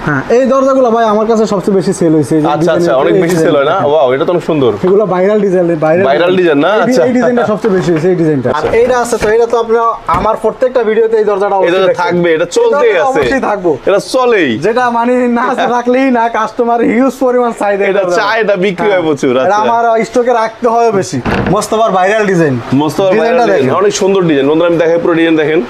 হ্যাঁ এই দরজাগুলো ভাই আমার কাছে সবচেয়ে বেশি সেল হইছে। আচ্ছা আচ্ছা, অনেক বেশি সেল হয় না? ওয়াও, এটা তো অনেক সুন্দর। এগুলো ভাইরাল ডিজাইন, ভাইরাল ডিজাইন না? আচ্ছা, এই ডিজাইনটা সবচেয়ে বেশি হইছে, এই ডিজাইনটা। আর এইটা আছে তো, এটা তো আপনারা আমার প্রত্যেকটা ভিডিওতে এই দরজাটা অবশ্যই থাকবে, এটা চলতেই আছে, অবশ্যই থাকবো, এটা চলেই, যেটা মানে না রাখলেই না, কাস্টমার হিউজ পরিমাণ চাহিদা, এটা চাই, এটা বিক্রি হয় প্রচুর। এটা আমার স্টকে রাখতে হয় বেশি। মোস্তফার ভাইরাল ডিজাইন, মোস্তফার ভাইরাল ডিজাইন, অনেক সুন্দর ডিজাইন। বন্ধুরা আমি দেখাই পুরো ডিজাইন, দেখেন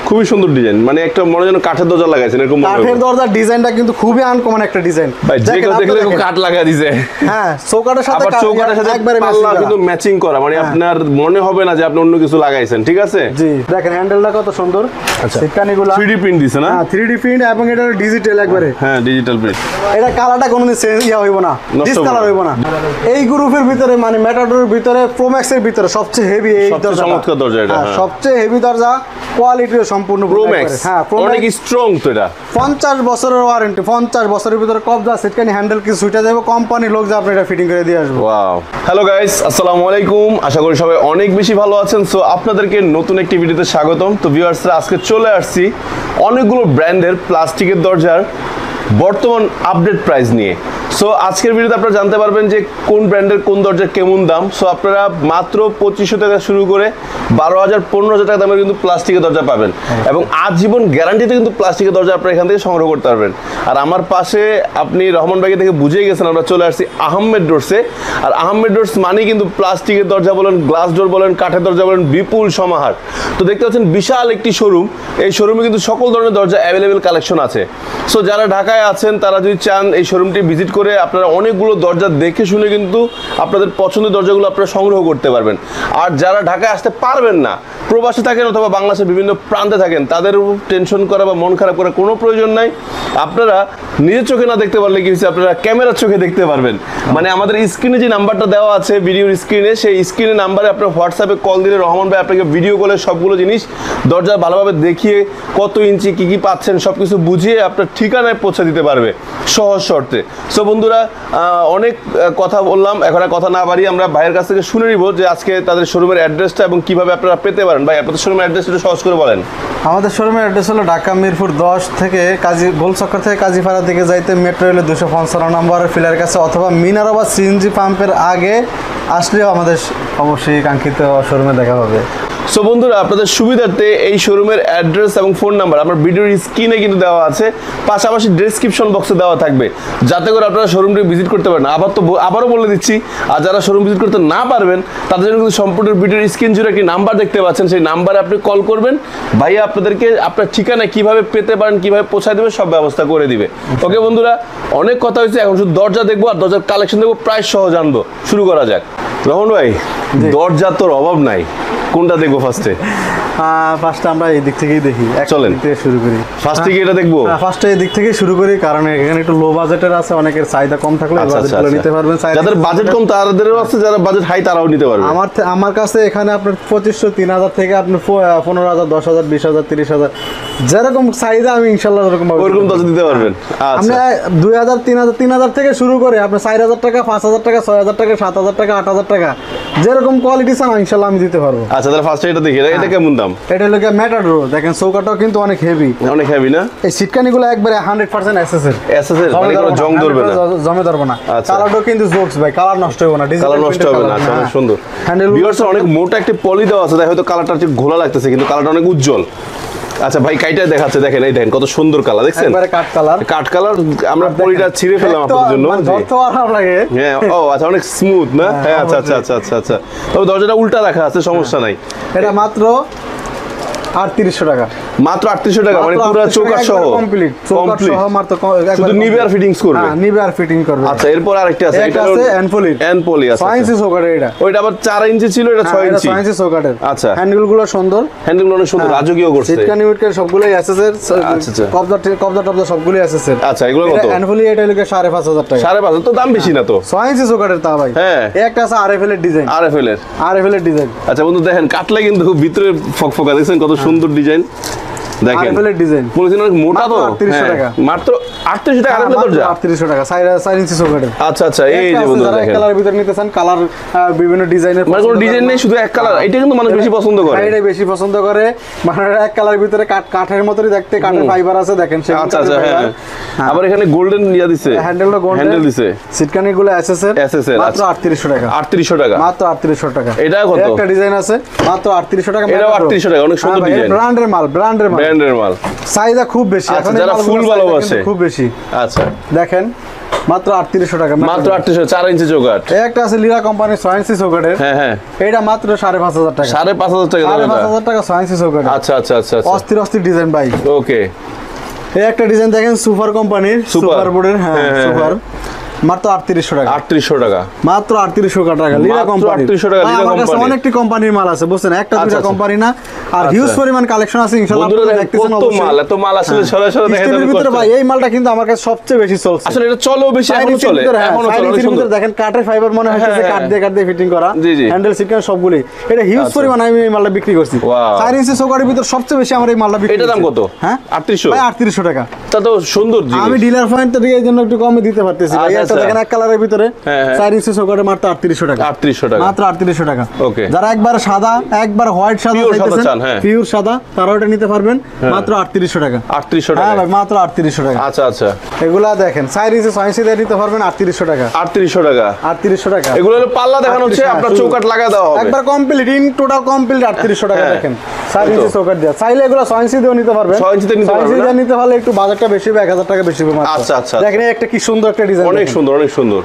খুবই সুন্দর ডিজাইন, মানে একটা মনে যেন কাঠের দরজা লাগাইছেন এরকম। কাঠের দরজার ডিজাইনটা কিন্তু খুবই আনকমন একটা ডিজাইন ভাই, যে কেউ দেখলে কাঠ লাগা দিয়েছে। হ্যাঁ, চৌকাঠের সাথে আবার চৌকাঠের সাথে একবারে পাল্লা কিন্তু ম্যাচিং করা, মানে আপনার মনে হবে না যে আপনি অন্য কিছু লাগাইছেন। ঠিক আছে, জি দেখেন হ্যান্ডেলটা কত সুন্দর। আচ্ছা, সিটকানিগুলো 3D প্রিন্ট দিছে না? হ্যাঁ 3D প্রিন্ট, এবং এটা ডিজিটাল একবারে। হ্যাঁ, ডিজিটাল প্রিন্ট। এটা কালারটা কোনোদিন চেঞ্জ হইব না, ডিসকালার হইব না। এই গ্রুপের ভিতরে মানে মেটাডোরের ভিতরে, প্রোম্যাক্সের ভিতরে সবচেয়ে হেভি এই দরজা, চমৎকার দরজা এটা। সবচেয়ে হেভি দরজা, কোয়ালিটিও সম্পূর্ণ প্রোম্যাক্স। হ্যাঁ, অনেক স্ট্রং তো এটা। 50 বছরের ওয়ারেন্টি, 50 বছরের ভিতরে কবজা, সিটকানি হ্যান্ডেল কি সুইটা দেব, কোম্পানি লোক যা আপনি এটা ফিটিং করে দিয়ে আসবো। ওয়াও, হ্যালো গাইস, আসসালামু আলাইকুম। আশা করি সবাই অনেক বেশি ভালো আছেন। সো আপনাদেরকে নতুন একটি ভিডিওতে স্বাগতম। তো ভিউয়ার্সরা, আজকে চলে আসছি অনেকগুলো ব্র্যান্ডের প্লাস্টিকের দরজার বর্তমান আপডেট প্রাইস নিয়ে। সো আজকের ভিডিওতে আপনারা জানতে পারবেন যে কোন ব্র্যান্ডের কোন দরজার কেমন দাম। সো আপনারা মাত্র 2500 টাকা শুরু করে 12,000 15,000 টাকা দামের কিন্তু প্লাস্টিকের দরজা পাবেন, এবং আজীবন গ্যারান্টিতে কিন্তু প্লাস্টিকের দরজা আপনারা এখান থেকে সংগ্রহ করতে পারবেন। আর আমার পাশে আপনি রহমান ভাইকে থেকে বুঝেই গেছেন, আমরা চলে আসছি আহমেদ ডোরসে। আর আহমেদ ডোরস মানে কিন্তু প্লাস্টিকের দরজা বলেন, গ্লাস ডোর বলেন, কাঠের দরজা বলেন, বিপুল সমাহার। তো দেখতে পাচ্ছেন বিশাল একটি শোরুম। এই শোরুমে কিন্তু সকল ধরনের দরজা অ্যাভেলেবেল কালেকশন আছে। সো যারা ঢাকায় আছেন তারা যদি চান এই শোরুমটি ভিজিট করে আপনারা অনেকগুলো দরজা দেখে শুনে কিন্তু আপনাদের পছন্দের দরজাগুলো আপনারা সংগ্রহ করতে পারবেন। আর যারা ঢাকায় আসতে পারবেন না, প্রবাসে থাকেন অথবা বাংলাদেশের বিভিন্ন প্রান্তে থাকেন, তাদের টেনশন করা বা মন খারাপ করার কোনো প্রয়োজন নাই। আপনারা নিজের চোখে না দেখতে পারলে কি হচ্ছে, আপনারা ক্যামেরার চোখে দেখতে পারবেন। মানে আমাদের স্ক্রিনে যে নাম্বারটা দেওয়া আছে ভিডিওর স্ক্রিনে, সেই স্ক্রিনের নাম্বারে আপনার হোয়াটসঅ্যাপে কল দিলে রহমান ভাই আপনাকে ভিডিও কলে সবগুলো জিনিস দরজা ভালোভাবে দেখিয়ে কত ইঞ্চি কী কী পাচ্ছেন সব কিছু বুঝিয়ে আপনার ঠিকানায় পৌঁছে দিতে পারবে সহজ শর্তে। সো বন্ধুরা, অনেক কথা বললাম, এখন আর কথা না বাড়িয়ে আমরা ভাইয়ের কাছ থেকে শুনে নিব যে আজকে তাদের শোরুমের অ্যাড্রেসটা এবং কিভাবে আপনারা পেতে পারেন। ভাই, আপনাদের শোরুমের অ্যাড্রেসটা সহজ করে বলেন। আমাদের শোরুমের অ্যাড্রেস হলো ঢাকা মিরপুর 10 থেকে গোলচক্কর থেকে কাজীপাড়া দিকে যাইতে মেট্রো রেলের 255 নম্বরের ফিলার কাছে, অথবা মিনারাবাদ সিএনজি পাম্পের আগে আসলেও আমাদের অবশ্যই কাঙ্ক্ষিত শোরুমে দেখা হবে। সো বন্ধুরা, আপনাদের সুবিধার্থে এই শোরুমের অ্যাড্রেস এবং ফোন নাম্বার আমার ভিডিওর স্ক্রিনে কিন্তু দেওয়া আছে, পাশাপাশি ডেসক্রিপশন বক্সে দেওয়া থাকবে, যাতে করে আপনারা শোরুমটি ভিজিট করতে পারেন। আবারও বলে দিচ্ছি, আর যারা শোরুম ভিজিট করতে না পারবেন তাদের জন্য কিন্তু সম্পূর্ণ ভিডিওর স্ক্রিন জুড়ে একটি নাম্বার দেখতে পাচ্ছেন, সেই নাম্বারে আপনি কল করবেন, ভাইয়া আপনাদেরকে আপনার ঠিকানায় কীভাবে পেতে পারেন, কীভাবে পৌঁছায় দেবে সব ব্যবস্থা করে দিবে। ওকে বন্ধুরা, অনেক কথা হয়েছে, এখন শুধু দরজা দেখবো আর দরজার কালেকশন দেখবো, প্রাইস সহ জানবো। শুরু করা যাক। রহমান ভাই, দরজা তোর অভাব নাই, কোনটা দেখবো ফার্স্টে? ফার্স্টে আমরা এই দিক থেকেই দেখি, চলেন শুরু করি। ফার্স্ট থেকে এটা দেখবো, ফার্স্টে এই দিক থেকেই শুরু করি, কারণ এখানে একটু লো বাজেটের আছে, অনেকের চাহিদা কম থাকলে বাজেটগুলো নিতে পারবেন। যাদের বাজেট কম তাদেরও আছে, যারা বাজেট হাই তারাও নিতে পারবে। আমার কাছে এখানে আপনার 2500 3000 থেকে আপনার 15,000 10,000 20,000 30,000 যেরকম চাহিদা আমি ইনশাআল্লাহ ওরকম দরজা দিতে পারবেন। আপনি 2,000 3,000 থেকে শুরু করে আপনি 4,000 টাকা 5,000 টাকা 6,000 টাকা 7,000 টাকা 8,000 টাকা যেরকম কোয়ালিটি চান ইনশাআল্লাহ আমি দিতে পারবো। আচ্ছা, তাহলে ফার্স্টে এটা দেখি, এটা কেমন দাম? এটা হলো মেটাডোর, দেখেন চৌকাটাও কিন্তু অনেক হেভি, অনেক হেভি না? এই সিটকানিগুলো একবারে 100% এসএসএল, মানে কোনো জং ধরবে না, জমে ধরবে না। কালারটাও কিন্তু জোক্স ভাই, কালার নষ্ট হবে না, কালার নষ্ট হবে না। অনেক সুন্দর ভিউয়ার্স, অনেক মোটা একটা পলি দেওয়া আছে, তাই হয়তো কালারটা একটু ঘোলা লাগতেছে, কিন্তু কালারটা অনেক উজ্জ্বল। আচ্ছা ভাই, কাইটা দেখাচ্ছে, দেখেন এই দেখেন কত সুন্দর কালার, দেখছেন একবারে কাট কালার। কাট কালার, আমরা পলিটা ছিঁড়ে ফেললাম আপনাদের জন্য। ধরতে আরাম লাগে। হ্যাঁ, ও আচ্ছা, অনেক স্মুথ না? হ্যাঁ, আচ্ছা আচ্ছা আচ্ছা আচ্ছা আচ্ছা। তবে দরজাটা উল্টা রাখা আছে, সমস্যা নাই। এটা মাত্র 3800 টাকা, মাত্র 3800 টাকা, মানে পুরো চৌকাঠ সহ কমপ্লিট, চৌকাঠ সহ মাত্র শুধু নিবে আর ফিটিংস করবে। হ্যাঁ, নিবে আর ফিটিং করবে। আচ্ছা, এরপর আরেকটা আছে, এটা আছে এনপলি আছে 6 ইঞ্চি চৌকাঠ। এটা ওইটা আবার 4 ইঞ্চি ছিল, এটা 6 ইঞ্চি 6 ইঞ্চি চৌকাঠের। আচ্ছা, হ্যান্ডেলগুলো সুন্দর, হ্যান্ডেলগুলো অনেক সুন্দর, রাজকীয় করছে। সিটকানি উইটকার সবগুলোই এসএসএর, আচ্ছা, কবজা টবজা সবগুলোই এসএসএর। আচ্ছা, এগুলো কত? এনপলি এটা হলো 5,500 টাকা। 5,500 তো দাম বেশি না তো? 6 ইঞ্চি চৌকাঠের তা ভাই। হ্যাঁ, একটা আছে আরএফএল এর ডিজাইন, আরএফএল এর ডিজাইন। আচ্ছা বন্ধু, দেখেন কাটলে কিন্তু ভিতরে ফকফকা, দেখছেন কত সুন্দর ডিজাইন। দেখেন আরএফএল ডিজাইন পলিথিন অনেক মোটা তো। মাত্র 3800 টাকা। মাত্র 3800 টাকা আরএফএল দরজা। 3800 টাকা 4 ইঞ্চি চৌকাঠের। আচ্ছা আচ্ছা, এই যে বন্ধুরা যারা এক দেখেন, কালারের ভিতরে নিতে চান, কালার বিভিন্ন ডিজাইনের, মানে কোনো ডিজাইন নেই, শুধু এক কালার। এটা কিন্তু মানুষ বেশি পছন্দ করে। এটাই বেশি পছন্দ করে, মানে এক কালারের ভিতরে কাঠের মতই দেখতে, কাঠের ফাইবার আছে দেখেন। আচ্ছা আচ্ছা, হ্যাঁ। আবার এখানে গোল্ডেন ইয়া দিছে, হ্যান্ডেলটা গোল্ডেন, হ্যান্ডেল দিছে, সিটকানি গুলো এসএসএর, এসএসএর। মাত্র 3800 টাকা। 3800 টাকা, মাত্র 3800 টাকা। এটা কত? একটা ডিজাইন আছে মাত্র 3800 টাকা। এটাও 3800 টাকা, অনেক সুন্দর ডিজাইন, ব্র্যান্ডের মাল, ব্র্যান্ডের মাল। চাহিদা খুব বেশি এখন, যারা ফুল ভালোবাসে খুব বেশি। আচ্ছা, দেখেন মাত্র 3800 টাকা, মাত্র 3800, 4 ইঞ্চি চৌকাঠ। একটা আছে লীলা কোম্পানির 6 ইঞ্চি চৌকাঠের, হ্যাঁ হ্যাঁ, এটা মাত্র 5500 টাকা। 5500 টাকা দাম এটা। 5500 টাকা 6 ইঞ্চি চৌকাঠ। আচ্ছা আচ্ছা আচ্ছা আচ্ছা, অস্থির অস্থির ডিজাইন ভাই। ওকে। এই একটা ডিজাইন দেখেন সুপার কোম্পানির, সুপার বোর্ডের, হ্যাঁ সুপার, মাত্র 3800 টাকা। 3800 টাকা, মাত্র 3800 টাকা লীলা মাত্র কোম্পানি। 3800 টাকা লীলা আমার কাছে কোম্পানি। অনেকটি কোম্পানির মাল আছে বুঝছেন, একটা দুইটা আচ্ছা। কোম্পানি না, আর হিউজ আচ্ছা। পরিমাণ কালেকশন আছে ইনশাআল্লাহ। বন্ধুরা আপনারা দেখেন দেখতেছেন কত অবশ্যই। মাল, এত মাল আসলে সরাসরি দেখা স্টিলের যাবে ভিতরে কষ্ট। ভাই এই মালটা কিন্তু আমার কাছে সবচেয়ে বেশি চলছে। আসলে এটা চলেও বেশি, এখনো চলে, এখনো চলে, অনেক সুন্দর। দেখেন কাঠের ফাইবার মনে হচ্ছে যে কাঠ দিয়ে ফিটিং করা, জি, জি। হ্যান্ডেল সিটকান সবগুলি, এটা হিউজ আচ্ছা। পরিমাণ আমি এই মালটা বিক্রি করছি। Wow. 4 ইঞ্চি চৌকাঠের ভিতর সবচেয়ে বেশি আমার এই মালটা বিক্রি এটার দাম কত? হ্যাঁ 3800, ভাই 3800 টাকা। তা তো সুন্দর জিনিস। আমি ডিলার পয়েন্ট থেকে এই জন্য একটু কমে দিতে পারতেছি ভাই। আচ্ছা, এটা আচ্ছা। দেখেন এক কালারের ভিতরে হ্যাঁ, হ্যাঁ। 4 ইঞ্চি চৌকাঠে মাত্র 3800 টাকা। 3800 টাকা, মাত্র 3800 টাকা। Okay. যারা একবার সাদা, একবার হোয়াইট সাদা Pure সাদা চাইতেছেন, চান, হ্যাঁ। পিওর সাদা, তারাও এটা নিতে পারবেন মাত্র 3800 টাকা। 3800 হ্যাঁ টাকা, ভাই মাত্র 3800 টাকা। আচ্ছা আচ্ছা, এগুলা দেখেন 4 ইঞ্চি 6 ইঞ্চি দিয়ে নিতে পারবেন 3800 টাকা। 3800 টাকা। 3800 টাকা। এগুলো হলো পাল্লা দেখানো হচ্ছে, 3800 আপনার শুধু। চৌকাঠ লাগা দেওয়া হবে একবার কমপ্লিট, ইন টোটাল কমপ্লিট 3800 টাকা। হ্যাঁ। দেখেন 4 এই তো। ইঞ্চি চৌকাঠ দেওয়া, চাইলে এগুলো 6 ইঞ্চি দিয়েও নিতে পারবেন। 6 ইঞ্চিতে নিতে 6 ইঞ্চি পারবেন দিয়ে না? নিতে হলে একটু বাজারটা বেশি হবে, 1000 টাকা বেশি হবে মাত্র। আচ্ছা, আচ্ছা। দেখেন এই একটা কি সুন্দর একটা ডিজাইন, অনেক সুন্দর, অনেক সুন্দর।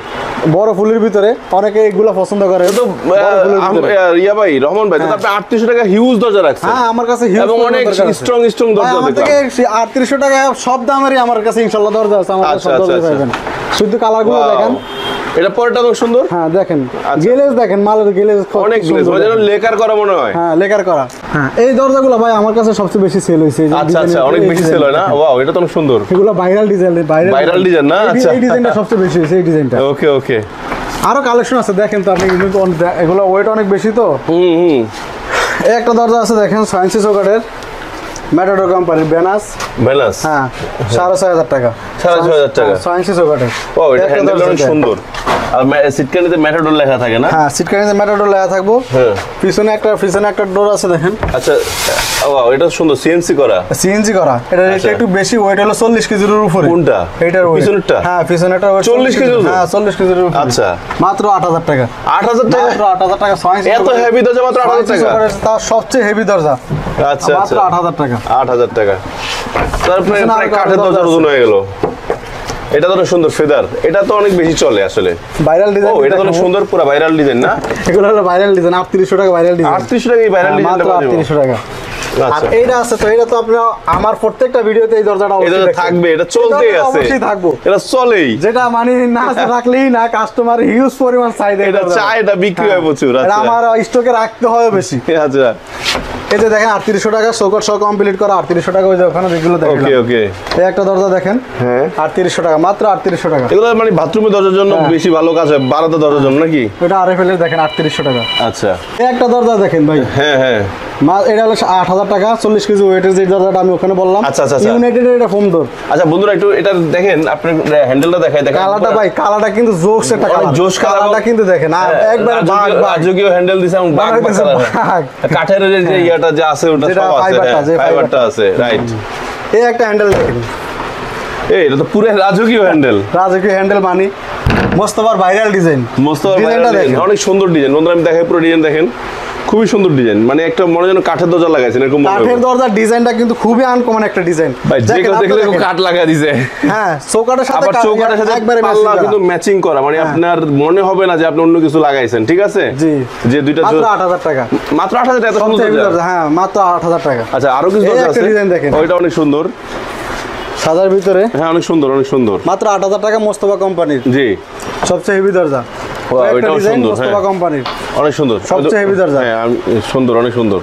বড় ফুলের ভিতরে অনেকে এগুলো পছন্দ করে। তো বড় ফুলের ভিতরে। ইয়া ভাই, রহমান ভাই, তো আপনি 3800 টাকা হিউজ দরজা রাখছেন। হ্যাঁ আমার কাছে huge এবং অনেক পরিমাণ দরকার আছে। স্ট্রং ভাই, দরজা আমার দেখলাম। থেকে 3800 টাকা সব দামেরই আমার কাছে ইনশাআল্লাহ দরজা আছে। আমার কাছে আচ্ছা, সব আচ্ছা, দরজা আচ্ছা। পাবেন। শুধু কালারগুলো Wow. দেখেন। এটা পরেরটা অনেক সুন্দর, হ্যাঁ দেখেন আচ্ছা। গ্লেজ দেখেন, মালের গ্লেজ অনেক গ্লেজ, যেন লেকার করা মনে হয়। হ্যাঁ লেকার করা। হ্যাঁ এই দরজাগুলো ভাই আমার কাছে সবচেয়ে বেশি সেল হয়েছে। এই যে আচ্ছা আচ্ছা, ডিজাইনের অনেক এই বেশি ডিজাইন সেল হয় না? দেখেন। ওয়াও, এটা তো অনেক সুন্দর। এগুলো ভাইরাল ডিজাইন, Viral design না? আচ্ছা। এই ডিজাইনটা সবচেয়ে বেশি হয়েছে, এই ডিজাইনটা। ওকে ওকে, আরো কালেকশন আছে দেখেন তো আপনি, কিন্তু এগুলো ওয়েট অনেক বেশি তো। হুম হুম। এই একটা দরজা আছে দেখেন 6 ইঞ্চি চৌকাঠের, ম্যাটাডোর কোম্পানির বেনাস। ব্যালেন্স, হ্যাঁ 6500 টাকা। 6500 টাকা। 6 ইঞ্চি চৌকাঠের। ও, এটা একটা হ্যান্ডেল দরজা অনেক দেখেন। সুন্দর। আর সিটকানিতে ম্যাটাডোর লেখা থাকে না? হ্যাঁ সিটকানিতে ম্যাটাডোর লেখা থাকবো। হ্যাঁ। পিছনে একটা ডোর আছে দেখেন, আচ্ছা, ওয়াও, এটা সুন্দর, সিএনসি করা। সিএনজি করা। এটা আচ্ছা। একটু বেশি ওয়েট হলো 40 কেজির উপরে। কোনটা? এটার weight। পিছনেরটা? হ্যাঁ পিছনেরটা weight 40 কেজির উপরে? হ্যাঁ 40 কেজির উপরে। আচ্ছা। মাত্র 8000 টাকা। 8000 টাকা? মাত্র 8000 টাকা। 6 ইঞ্চি এত হেভি দরজা মাত্র 8000 টাকা? তার সবচেয়ে হেভি দরজা। আচ্ছা মাত্র আচ্ছা, 8000 টাকা। 8000 টাকা। তারপরে পিছনে প্রায় আরো কাঠের দরজা দরজার আছে। ওজন হয়ে গেল। এটা তো অনেক সুন্দর ফেদার, এটা তো অনেক বেশি চলে আসলে। ভাইরাল ও, ডিজাইন। এটা তো অনেক সুন্দর, পুরো ভাইরাল ডিজাইন না? এগুলো হলো ভাইরাল ডিজাইন, 3800 টাকা ভাইরাল ডিজাইন। 3800 টাকা এই ভাইরাল ডিজাইনটা মাত্র 3800 টাকা। আর আচ্ছা, এইটা আছে তো, এটা তো আপনারা আমার প্রত্যেকটা ভিডিওতে এই দরজাটা এটা অবশ্যই তো দেখবেন। থাকবে, এটা চলতেই এই দরজাটা আছে, অবশ্যই থাকবো। এটা চলেই। যেটা মানে না রাখলেই না, কাস্টমার হিউজ পরিমাণ চাহিদা। এটা চাই, এটা বিক্রি হয় প্রচুর। এটা আচ্ছা আমার স্টকে রাখতে হয় বেশি। আচ্ছা, এই যে দেখেন 3800 টাকা চৌকাঠ সহ কমপ্লিট করা, 3800 টাকা। ওই যে ওখানে যেগুলো দেখেন, ওকে ওকে। এই একটা দরজা দেখেন, হ্যাঁ, 3800 টাকা, মাত্র 3800 টাকা। এগুলো মানে বাথরুমের দরজার জন্য হ্যাঁ। বেশি ভালো কাজ হয়, বারান্দা দরজার জন্য নাকি? এটা আরএফএল এর দেখেন 3800 টাকা। আচ্ছা, এই একটা দরজা দেখেন ভাই, হ্যাঁ হ্যাঁ, এটা হলো 8000 টাকা, 40 কেজি ওয়েটের যে দরজাটা আমি ওখানে বললাম। আচ্ছা, আচ্ছা, আচ্ছা। ইউনাইটেড এটা ফোম ডোর। আচ্ছা বন্ধুরা, একটু এটা দেখেন, আপনার হ্যান্ডেলটা দেখাই। দেখেন কালারটা ভাই, কালারটা কিন্তু জোস একটা অনেক কালার। জোস কালার। কালারটা কিন্তু দেখেন একবার রাজকীয় হ্যান্ডেল দিছে এবং বাঘ বাঘ কালার। বাঘ। কাঠের যে ইয়াটা যা আছে ওটা যেটা সব আছে, ফাইবারটা, যে ফাইবারটা আছে, রাইট। এই একটা হ্যান্ডেল দেখেন, এই এটা তো পুরো রাজকীয় হ্যান্ডেল। রাজকীয় হ্যান্ডেল মানি মোস্তফার ভাইরাল ডিজাইন। মোস্তফা ডিজাইনটা দেখেন, অনেক সুন্দর ডিজাইন। বন্ধুরা আমি দেখাই পুরো ডিজাইন দেখেন, খুবই সুন্দর ডিজাইন। মানে একটা মনে যেন কাঠের দরজা লাগাইছেন এরকম মনে কাঠের হয়। দরজার ডিজাইনটা কিন্তু খুবই আনকমন একটা ডিজাইন ভাই যে কেউ দেখলে কাঠ লাগা দিছে। হ্যাঁ চৌকাঠের সাথে আবার চৌকাঠের সাথে একবারে পাল্লা কিন্তু ম্যাচিং করা, মানে আপনার মনে হবে না যে আপনি অন্য কিছু লাগাইছেন। ঠিক আছে, জি, যে দুইটা মাত্র 8000 টাকা। মাত্র 8000 টাকা, এত সুন্দর সবচেয়ে হেভি দরজা। দরজা, হ্যাঁ মাত্র 8000 টাকা। আচ্ছা, আরো কিছু এই দরজা একটা আছে, ডিজাইন দেখেন, ওইটা অনেক সুন্দর, সাদার ভিতরে। হ্যাঁ অনেক সুন্দর, অনেক সুন্দর। মাত্র 8000 টাকা, মোস্তফা কোম্পানির জি, সবচেয়ে হেভি দরজা। একটা ওইটাও ডিজাইন সুন্দর, মোস্তফা হ্যাঁ কোম্পানির অনেক সুন্দর, সবচেয়ে হেভি দরজা। হ্যাঁ সুন্দর, অনেক সুন্দর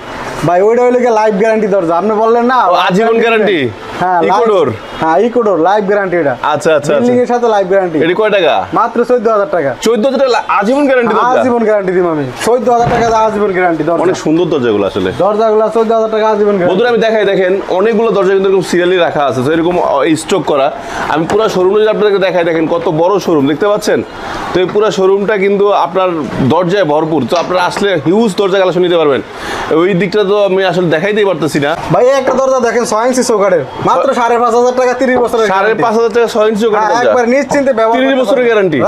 ভাই। ওইটা হইলে লাইফ গ্যারান্টি দরজা, আপনি বললেন না আজীবন গ্যারান্টি। হ্যাঁ ইকোডোর। হ্যাঁ ইকোডোর লাইফ গ্যারান্টি এটা। আচ্ছা আচ্ছা বিল্ডিং এর সাথে লাইফ গ্যারান্টি। এটা কয় টাকা? মাত্র 14000 টাকা। 14000 টাকা আজীবন গ্যারান্টি দরজা? আজীবন গ্যারান্টি দিম আমি। 14000 টাকা আজীবন গ্যারান্টি দরজা। অনেক সুন্দর দরজাগুলো আসলে। দরজাগুলো 14000 টাকা আজীবন গ্যারান্টি। বন্ধুরা আমি দেখাই, দেখেন অনেকগুলো দরজা কিন্তু এরকম সিরিয়ালি রাখা আছে, তো এরকম স্টক করা। আমি পুরো শোরুমে যদি আপনাদেরকে দেখাই, দেখেন কত বড় শোরুম দেখতে পাচ্ছেন। তো এই পুরো শোরুমটা কিন্তু আপনার দরজায় ভরপুর। তো আপনারা আসলে হিউজ দরজা কালেকশন নিতে পারবেন। ওই দিকটা তো আমি আসলে দেখাইতেই পারতেছি না। ভাই একটা দরজা দেখেন 6 ইঞ্চি চৌকাঠের, মাত্র 5500 টাকা, 30 বছরের 5500 টাকা 6 ইঞ্চি চৌকাঠ দরজা, একবার নিশ্চিন্তে ব্যবহার 30 বছরের গ্যারান্টি।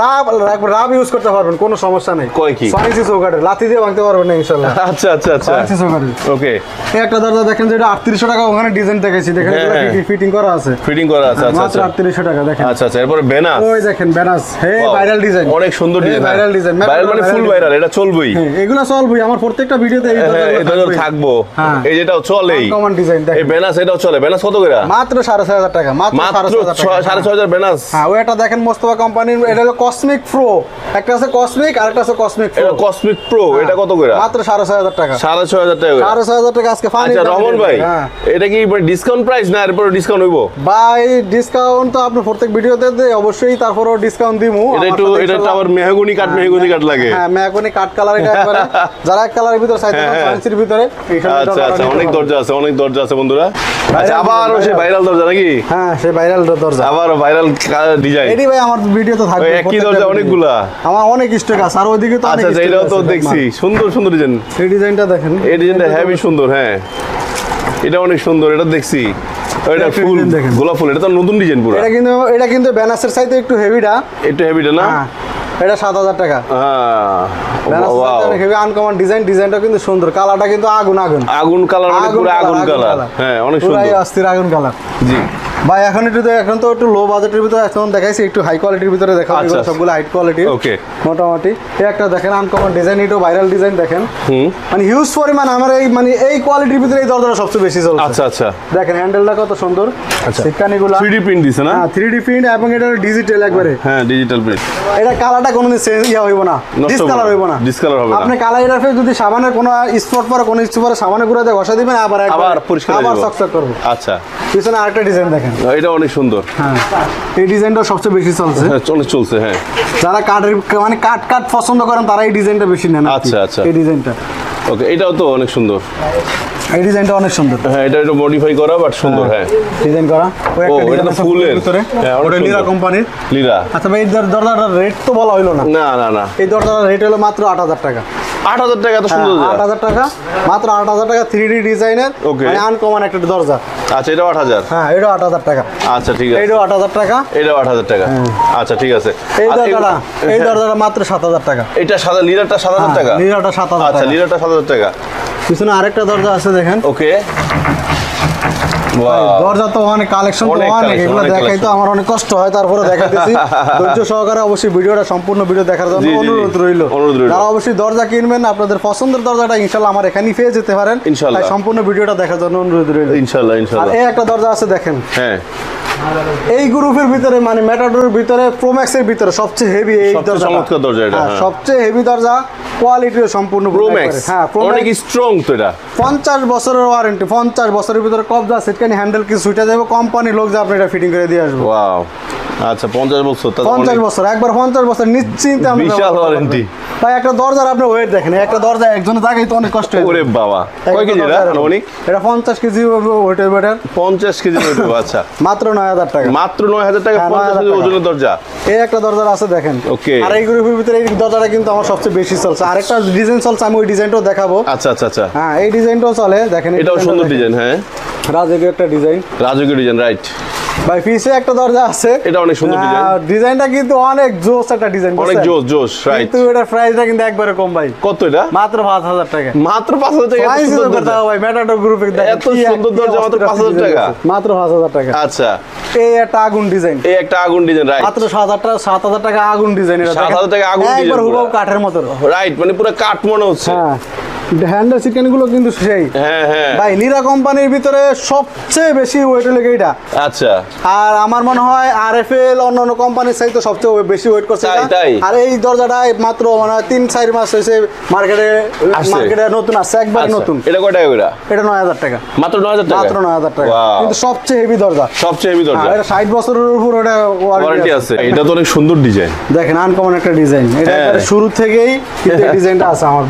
রাব ইউজ করতে পারবেন, কোনো সমস্যা নেই। কয় কি 6 ইঞ্চি চৌকাঠের, লাথি দিয়ে ভাঙতে পারবেন না ইনশাআল্লাহ। আচ্ছা আচ্ছা আচ্ছা 6 ইঞ্চি চৌকাঠের। ওকে। এই একটা দরজা দেখেন যেটা 3800 টাকা, ওখানে ডিজাইন দেখাইছি, দেখেন এগুলো ফিটিং করা আছে। ফিটিং করা আছে, আচ্ছা মাত্র আচ্ছা 3800 টাকা দেখেন। আচ্ছা আচ্ছা। এরপর বেনাস, ওই দেখেন বেনাস, হে ভাইরাল ডিজাইন, অনেক সুন্দর ডিজাইন। ভাইরাল ডিজাইন, ভাইরাল মানে ফুল ভাইরাল, এটা চলবেই। হ্যাঁ এগুলো চলবেই আমার প্রত্যেকটা ভিডিওতে এই দরজা থাকবো। হ্যাঁ এই যেটাও চলেই, কমন ডিজাইন দেখেন। এই বেনাস এটাও চলে। বেনাস কত করে? মাত্র 6500 টাকা, মাত্র 6500 বেনাস। হ্যাঁ ওইটা দেখেন মোস্তফা কোম্পানির, এটা হলো কসমিক প্রো, একটা আছে কসমিক আর একটা আছে কসমিক প্রো। এটা কসমিক প্রো, এটা কত করে? মাত্র 6500 টাকা। 6500 টাকা। 6500 টাকা আজকে ফানি। আচ্ছা রহমান ভাই, এটা কি ডিসকাউন্ট প্রাইস না এরপর ডিসকাউন্ট হইবো? ভাই ডিসকাউন্ট তো আপনি প্রত্যেক ভিডিওতে দেই অবশ্যই, তারপরও ডিসকাউন্ট দিমু। এটা তো আবার মেহগনি কাট, মেহগনি কাট লাগে। হ্যাঁ মেহগনি কাট কালার, এটা একবারে যারা এক কালারের ভিতর চাইতে চান ফ্যান্সির ভিতরে। আচ্ছা আচ্ছা অনেক দরজা আছে, অনেক দরজা আছে বন্ধুরা। আচ্ছা আবার সেই ভাইরাল দরজা নাকি? হ্যাঁ সেই ভাইরাল দরজা, আবার ভাইরাল ডিজাইন। এডি ভাই আমার ভিডিওতে থাকবে একই দরজা অনেকগুলা, আমার অনেক স্টক আছে। আর ওইদিকে তো অনেক আচ্ছা এটাও তো দেখছি সুন্দর সুন্দর ডিজাইন। এই ডিজাইনটা দেখেন, এই ডিজাইনটা হেভি সুন্দর। হ্যাঁ এটা অনেক সুন্দর, এটা দেখছি। এটা ফুল গোলাপ ফুল, এটা তো নতুন ডিজাইন পুরো। এটা কিন্তু বেনাসের চাইতে একটু হেভিটা, একটু হেভিটা না? এটা 7000 টাকা। আনকমন ডিজাইন, ডিজাইনটা কিন্তু সুন্দর, কালারটা কিন্তু আগুন আগুন আগুন কালার, মানে পুরো আগুন কালার। হ্যাঁ অনেক সুন্দর, পুরাই অস্থির আগুন কালার। জি ভাই এখন তো একটু লো বাজেটের ভিতরে এখন দেখাইছি, একটু হাই কোয়ালিটির ভিতরে দেখাবো। এগুলো সবগুলো হাই কোয়ালিটি। ওকে মোটামুটি এই একটা দেখেন আনকমন ডিজাইন, এটা ভাইরাল ডিজাইন দেখেন। মানে হিউজ পরিমাণ আমার এই কোয়ালিটির ভিতরে এই দরজাটা সবচেয়ে বেশি চলছে। আচ্ছা আচ্ছা দেখেন হ্যান্ডেলটা কত সুন্দর, আচ্ছা সিটকানিগুলো 3D প্রিন্ট দিছে না? হ্যাঁ 3D প্রিন্ট, এবং এটা ডিজিটাল একবারে। হ্যাঁ ডিজিটাল প্রিন্ট। এটা কালারটা কোনোদিন চেঞ্জ হইব না, ডিসকালার হইব না, ডিসকালার হবে না। আপনি কালার এর যদি সাবানের কোনো স্পট পরে কোনো কিছু পরে সাবানে গুঁড়া দিয়ে ঘষা দিবেন, আবার পরিষ্কার আবার চকচক করবে। আচ্ছা পিছনে আরেকটা ডিজাইন দেখেন, এটা অনেক সুন্দর। হ্যাঁ এই ডিজাইনটা সবচেয়ে বেশি চলছে। হ্যাঁ অনেক চলছে। হ্যাঁ যারা কাঠের মানে কাট পছন্দ করেন তারা এই ডিজাইনটা বেশি নেন। আচ্ছা আচ্ছা এই ডিজাইনটা ওকে, এটাও তো অনেক সুন্দর। এই ডিজাইনটা অনেক সুন্দর। হ্যাঁ এটা একটু মডিফাই করা বাট সুন্দর। হ্যাঁ ডিজাইন করা। ও এটা তো ফুলের ভিতরে। হ্যাঁ ওটা লিরা কোম্পানির। লিরা। আচ্ছা ভাই এই দরজাটার রেট তো বলা হইলো না। না না না, এই দরজাটার রেট হলো মাত্র 8000 টাকা। 8000 টাকা? এত সুন্দর দরজা? 8000 টাকা, মাত্র 8000 টাকা। 3D ডিজাইনের, মানে আনকমন একটা দরজা। আচ্ছা এটাও 8000? হ্যাঁ এটাও 8000 টাকা। আচ্ছা ঠিক আছে, এটাও 8000 টাকা, এটাও 8000 টাকা। আচ্ছা ঠিক আছে। এই দরজাটা মাত্র 7000 টাকা। এটা সাদা লিরাটা 7000 টাকা? লিরাটা 7000 টাকা। আচ্ছা লিরাটা 7000 টাকা। পিছনে আরেকটা দরজা আছে দেখেন। ওকে দরজা তো অনেক কালেকশন, তো অনেক, এগুলো দেখাই তো আমার অনেক কষ্ট হয়, তারপরে দেখাইতেছি। ধৈর্য সহকারে অবশ্যই ভিডিওটা সম্পূর্ণ ভিডিও দেখার জন্য অনুরোধ রইল। যারা অবশ্যই দরজা কিনবেন, আপনাদের পছন্দের দরজাটা ইনশাআল্লাহ আমার এখানেই পেয়ে যেতে পারেন। ইনশাআল্লাহ সম্পূর্ণ ভিডিওটা দেখার জন্য অনুরোধ রইল। ইনশাআল্লাহ ইনশাআল্লাহ। আর এই একটা দরজা আছে দেখেন। হ্যাঁ এই গ্রুপের ভিতরে, মানে মেটাডোরের ভিতরে, প্রোম্যাক্সের ভিতরে সবচেয়ে হেভি এই দরজা। চমৎকার দরজা এটা। সবচেয়ে হেভি দরজা, কোয়ালিটিও সম্পূর্ণ প্রোম্যাক্স। হ্যাঁ অনেক স্ট্রং তো এটা। 50 বছরের ওয়ারেন্টি, 50 বছরের ভিতরে কবজা সিটকানি হ্যান্ডেল কি সুইটা দেব, কোম্পানি লোক যা আপনি এটা ফিটিং করে দিয়ে আসবো। ওয়াও আচ্ছা 50 বছর? 50 বছর, একবার 50 বছর নিশ্চিন্তে আমরা বিশাল ওয়ারেন্টি। ভাই একটা দরজার আপনি ওয়েট দেখেন, একটা দরজা একজনের জায়গায় তো অনেক কষ্ট হয়। ওরে বাবা, কয় কেজি এটা আনুমানিক? এটা 50 কেজি ওয়েট হবে। এটা 50 কেজি ওয়েট হবে। আচ্ছা মাত্র 9000 টাকা। মাত্র 9000 টাকা 50 কেজি ওজনের দরজা। এই একটা দরজা আছে দেখেন। ওকে। আর এই গ্রুপের ভিতরে এই দরজাটা কিন্তু আমার সবচেয়ে বেশি চলছে। আরেকটা ডিজাইন চলছে, আমি ওই ডিজাইনটাও দেখাবো। আচ্ছা আচ্ছা আচ্ছা। হ্যাঁ এই ডিজাইনটাও চলে দেখেন। এটাও সুন্দর ডিজাইন। হ্যাঁ রাজকীয় একটা ডিজাইন, রাজকীয় ডিজাইন, রাইট। ভাই পিছে একটা দরজা আছে, এটা অনেক সুন্দর ডিজাইন। ডিজাইনটা কিন্তু অনেক জোস একটা ডিজাইন, অনেক জোস, রাইট। কিন্তু এটার প্রাইসটা কিন্তু একবারে কম ভাই। কত এটা? মাত্র 5000 টাকা। মাত্র 5000 টাকা? এত সুন্দর দরজা ভাই মেটাডোর গ্রুপে দেখেন, এত সুন্দর দরজা মাত্র 5000 টাকা? মাত্র 5000 টাকা। আচ্ছা এই একটা আগুন ডিজাইন, এই একটা আগুন ডিজাইন, রাইট। মাত্র 7000 টাকা আগুন ডিজাইন। এটা 7000 টাকা আগুন ডিজাইন, একবার হুবহু কাঠের মতো, রাইট। মানে পুরো কাঠ মনে হচ্ছে। হ্যাঁ হ্যান্ডেল সিটকানিগুলো কিন্তু সেই হ্যাঁ ভাই লিরা কোম্পানির ভিতরে সবচেয়ে বেশি ওয়েট লেগে এটা। আচ্ছা, আর আমার মনে হয় আরএফএল অন্যান্য কোম্পানির চাইতে সবচেয়ে বেশি ওয়েট করছে এটা। তাই। আর এই দরজাটা মাত্র মানে 3-4 মাস হয়েছে মার্কেটে নতুন আসছে, একবারে নতুন। এটা কয় টাকা করে? এটা 9000 টাকা, মাত্র 9000 টাকা, মাত্র 9000 টাকা। Wow. কিন্তু সবচেয়ে হেভি দরজা, সবচেয়ে হেভি দরজা। এটা 60 বছরের উপর এটা ওয়ারেন্টি আছে। এটা তো অনেক সুন্দর ডিজাইন, দেখেন আনকমন একটা ডিজাইন। এটা একবারে শুরু থেকেই কিন্তু এই ডিজাইনটা আছে আমার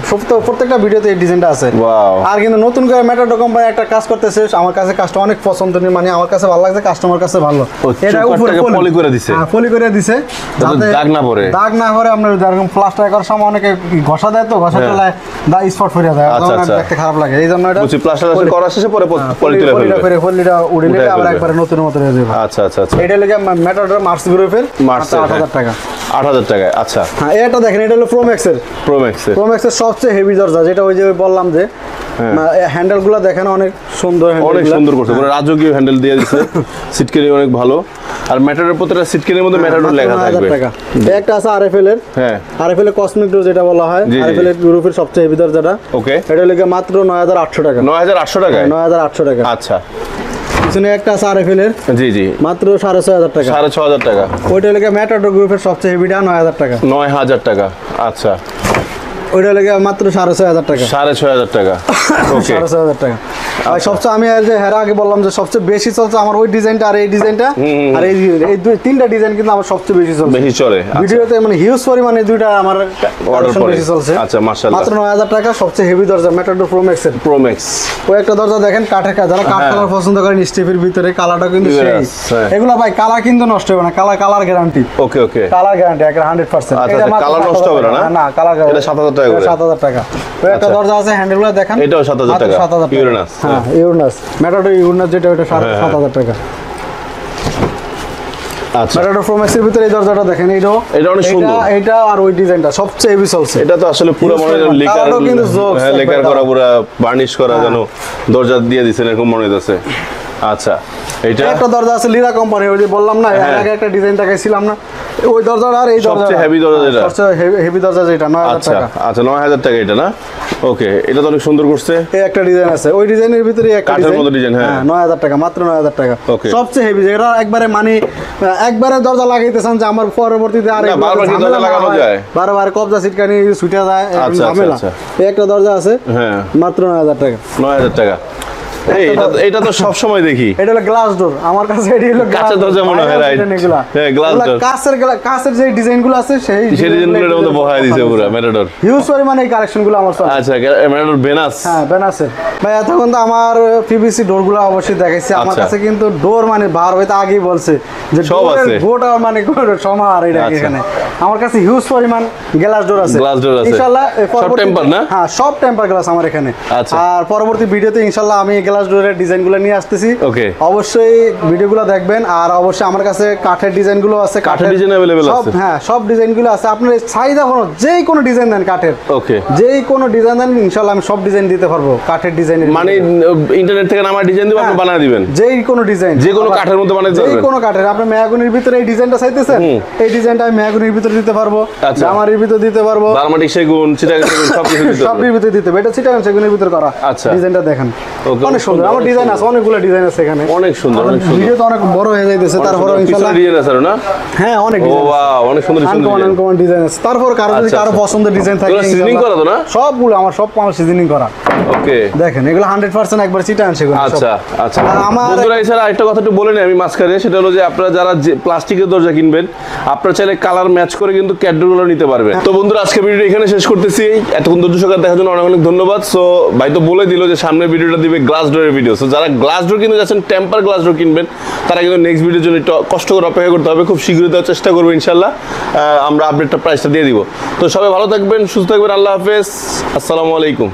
প্রত্যেকটা ভিডিওতে এই ডিজাইনটা আছে। Wow. আর কিন্তু নতুন করে ম্যাটাডোর কোম্পানি একটা কাজ করতেছে, আমার কাছে কাজটা অনেক পছন্দের, মানে আমার কাছে ভালো লাগছে, কাস্টমার কাছে ভালো। এটা উপরে পলি করে দিছে, হ্যাঁ পলি করে দিছে যাতে দাগ না পড়ে, আপনার যেরকম প্লাস্টার করার সময় অনেকে ঘষা দেয়, তো ঘষা তোলায় দা স্পট পড়ে যায়, তখন দেখতে খারাপ লাগে। এই জন্য এটা বুঝি প্লাস্টার করা শেষে পরে পলি তুলে ফেলবে, পলিটা উড়িয়ে আবার একবারে নতুনের মতো হয়ে যাবে। আচ্ছা আচ্ছা আচ্ছা। এটা লাগে ম্যাটাডোর মার্স গ্রুপের 8000 টাকা। 8000 টাকায়। আচ্ছা, হ্যাঁ এটা দেখেন, এটা হলো প্রোম্যাক্সের সবচেয়ে হেভি দরজা, যেটা ওই যে বললাম যে হ্যান্ডেলগুলো দেখেন অনেক সুন্দর, অনেক সুন্দর করছে, পুরো রাজকীয় হ্যান্ডেল দিয়ে দিয়েছে। সিটকানি অনেক ভালো। আর ম্যাটাডোর প্রত্যেকটা সিটকানির মধ্যে ম্যাটাডোর লেখা থাকবে। একটা আছে আরএফএল এর, হ্যাঁ আরএফএল এর কসমিক ডোর যেটা বলা হয়, আরএফএল এর গ্রুপের সবচেয়ে হেভি দরজাটা। ওকে, এটা লাগে মাত্র 9800 টাকা। 9800 টাকা, 9800 টাকা। আচ্ছা। পিছনে একটা আছে আরএফএল এর, জি মাত্র 6500 টাকা, 6500 টাকা। ওইটা লাগে ম্যাটাডোর গ্রুপের সবচেয়ে হেভিটা 9000 টাকা। 9000 টাকা, আচ্ছা। ওইটা লাগে মাত্র 6500 টাকা, 6500 টাকা। ওকে, 6500 টাকা। আর সবচেয়ে আমি যে আগে বললাম যে সবচেয়ে বেশি চলছে আমার ওই ডিজাইনটা আর এই ডিজাইনটা, আর এই তিনটা ডিজাইন কিন্তু আমার সবচেয়ে বেশি চলে ভিডিওতে, মানে হিউজ পরিমাণে দুইটা আমার অর্ডার বেশি চলছে। আচ্ছা, মাশাআল্লাহ। মাত্র 9000 টাকা, সবচেয়ে হেভি দরজা ম্যাটাডোর প্রোম্যাক্স। ওই একটা দরজা দেখেন কাঠের কাজ, যারা কাঠ কালার পছন্দ করেন স্টিফের ভিতরে, কালারটা কিন্তু সেই। এগুলো ভাই কালার কিন্তু নষ্ট হবে না, কালার গ্যারান্টি। ওকে ওকে, কালার গ্যারান্টি 100%। এটা কালার নষ্ট হবে না? না, কালার এটা 7000 টাকা করে। 7000 টাকা। ওই একটা দরজা আছে, হ্যান্ডেলগুলো দেখেন, এটাও 7000 টাকা। 7000 টাকা। ইউরেনাস, হ্যাঁ ইউরেনাস ম্যাটাডোর ইউরেনাস যেটা, ওটা 7000 টাকা। আচ্ছা, ম্যাটাডোর প্রোম্যাক্সের ভিতরে এই দরজাটা দেখেন, এটা অনেক সুন্দর। এটা আর ওই ডিজাইনটা সবচেয়ে হেভি চলছে। এটা তো আসলে পুরো মনে হয় লেকার করা, পুরো বার্নিশ করা, যেন দরজা দিয়ে দিছেন এরকম মনে হইতাছে। আচ্ছা, এটা একটা দরজা আছে লিরা কোম্পানি, ওই যে বললাম না আগে একটা ডিজাইন দেখাইছিলাম না, ওই দরজাটা আর এই দরজা সবচেয়ে হেভি দরজা, যেটা সবচেয়ে হেভি দরজা যেটা 9000 টাকা। আচ্ছা, 9000 টাকা এটা না? ওকে, এটা তো অনেক সুন্দর করছে। এই একটা ডিজাইন আছে, ওই ডিজাইনের ভিতরে একটা কাঠের মতো ডিজাইন, হ্যাঁ 9000 টাকা, মাত্র 9000 টাকা। ওকে, সবচেয়ে হেভি, যেটা একবারে মানে একবারে দরজা লাগাইতেছেন যে আমার পরবর্তীতে আর বারবার কি দরজা লাগানো যায়, বারবার কবজা সিটকানি ছুটে যায়, ঝামেলা। এই একটা দরজা আছে, হ্যাঁ মাত্র 9000 টাকা। 9000 টাকা। এটা তো সব সময় দেখি, এটা হলো গ্লাস ডোর, আমার কাছে এটি হলো কাঁচের দরজা মনে হয়, রাইট? হ্যাঁ, গ্লাস ডোর। কাঁচের যে ডিজাইনগুলো আছে সেই ডিজাইনগুলোর মধ্যে বহায় দিয়েছে পুরো ম্যাটাডোর। হিউজ পরিমাণে এই কালেকশনগুলো আমার সব। আচ্ছা, ম্যাটাডোর বেনাস, হ্যাঁ বেনাসের। ভাই এতক্ষণ তো আমার পিভিসি ডোরগুলো অবশ্যই দেখাইছি, আমার কাছে কিন্তু ডোর মানে বার হইতে আগেই বলছে যে সব আছে, গোটা মানে সমার এটা এখানে। আমার কাছে হিউজ পরিমাণ গ্লাস ডোর আছে, ইনশাআল্লাহ। সব টেম্পার না? হ্যাঁ সব টেম্পার গ্লাস আমার এখানে। আর পরবর্তী ভিডিওতে ইনশাআল্লাহ আমি গ্লাস ডোরের ডিজাইনগুলো নিয়ে আসতেছি। ওকে, অবশ্যই ভিডিওগুলো দেখবেন। আর অবশ্যই আমার কাছে কাঠের ডিজাইনগুলো আছে, কাঠের ডিজাইন अवेलेबल আছে। হ্যাঁ সব ডিজাইনগুলো আছে, আপনার চাহিদা কোনো যে কোনো ডিজাইন দেন কাঠের, ওকে যে কোনো ডিজাইন দেন ইনশাআল্লাহ আমি সব ডিজাইন দিতে পারবো কাঠের ডিজাইনের। মানে ইন্টারনেট থেকে আমার ডিজাইন দিব, আপনি বানিয়ে দিবেন যে কোনো ডিজাইন, যে কোনো কাঠের মধ্যে বানাইতে পারবেন, যে কোনো কাঠের। আপনি মেহগনির ভিতরে এই ডিজাইনটা চাইতেছেন, এই ডিজাইনটা আমি মেহগনির ভিতরে দিতে পারবো, জামারির ভিতরে দিতে পারবো, বারমাটিক সেগুন, চিটাগাং সেগুন, সব কিছু দিতে পারবো, সব ভিতরে দিতে পারবো। এটা চিটাগাং সেগুনের ভিতরে করা। আচ্ছা, ডিজাইনটা দেখেন অনেক সুন্দর। আমার ডিজাইন আছে, অনেকগুলো ডিজাইন আছে এখানে, অনেক সুন্দর, অনেক সুন্দর। ভিডিও তো অনেক বড় হয়ে যাইতেছে, তারপরে ইনশাআল্লাহ ডিজাইন আছে না? হ্যাঁ অনেক ডিজাইন। ও ওয়াও, অনেক সুন্দর সুন্দর আনকমন ডিজাইন আছে। তারপর কারো যদি কারো পছন্দের ডিজাইন থাকে, সিজনিং করা তো না? সবগুলো আমার সব সিজনিং করা। ওকে, দেখেন এগুলো 100% একবার চিটাগাং সেগুন। আচ্ছা আচ্ছা। বন্ধুরা এছাড়া আরেকটা কথা একটু বলে নিই আমি মাঝখানে, সেটা হলো যে আপনারা যারা প্লাস্টিকের দরজা কিনবেন, আপনারা চাইলে কালার ম্যাচ করে কিন্তু ক্যাডগুলো নিতে পারবেন। তো বন্ধুরা আজকে ভিডিও এখানে শেষ করতেছি। এতক্ষণ ধৈর্য সহকারে দেখার জন্য অনেক অনেক ধন্যবাদ। সো ভাই তো বলে দিল যে সামনের ভিডিওটা দিবে গ্লাস ডোরের ভিডিও। সো যারা গ্লাস ডোর কিনতে যাচ্ছেন, টেম্পার গ্লাস ডোর কিনবেন, তারা কিন্তু নেক্সট ভিডিওর জন্য একটু কষ্ট করে অপেক্ষা করতে হবে। খুব শীঘ্রই দেওয়ার চেষ্টা করবো ইনশাল্লাহ। আমরা আপডেটটা প্রাইসটা দিয়ে দিব। তো সবাই ভালো থাকবেন, সুস্থ থাকবেন। আল্লাহ হাফেজ, আসসালামু আলাইকুম।